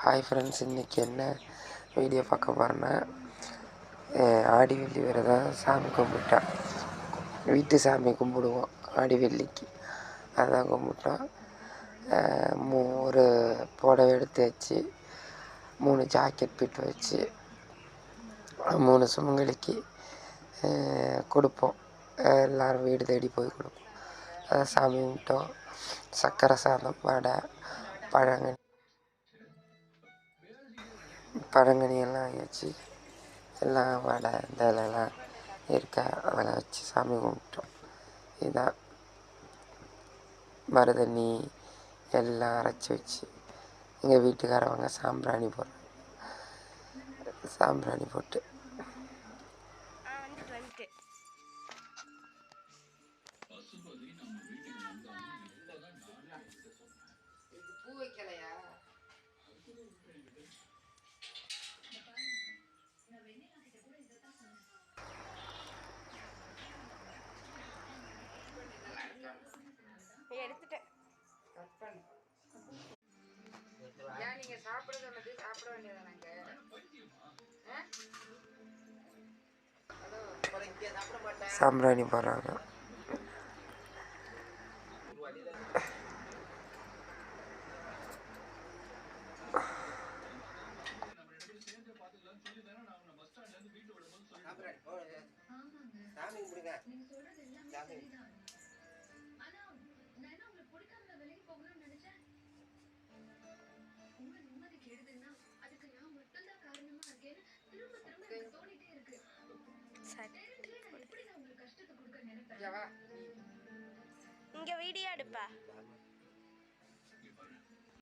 Hi friends, இன்றைக்கி என்ன video பார்க்க போகிறேன்னா, ஆடி வெள்ளி விரதம் சாமி கும்பிட்டேன். வீட்டு சாமி கும்பிடுவோம் ஆடி வெள்ளிக்கு, அதான் கும்பிட்டோம். ஒரு புடவை எடுத்து வச்சு 3 ஜாக்கெட் பிட்டு வச்சு 3 சுமங்கலிக்கு கொடுப்போம். எல்லோரும் வீடு தேடி போய் கொடுப்போம். அதை சாமி கும்பிட்டோம். சக்கரை சாதம், வடை, பழங்கனியெல்லாம் வச்சு எல்லாம் வடை இந்த இதெல்லாம் இருக்கா அதெல்லாம் வச்சு சாமி கும்பிட்டோம். இதுதான் மருதண்ணி எல்லாம் அரைச்சி வச்சு எங்கள் வீட்டுக்காரவங்க சாம்பிராணி போட்டு பூ வைக்கலையா? எடுத்துட்டேன். ஏன் நீங்க சாப்பிட சொன்னது சாப்பிட வேண்டியதானாங்க? சாம்பிராணி போடுறாங்க. இங்க வீடியோ எடுப்பா.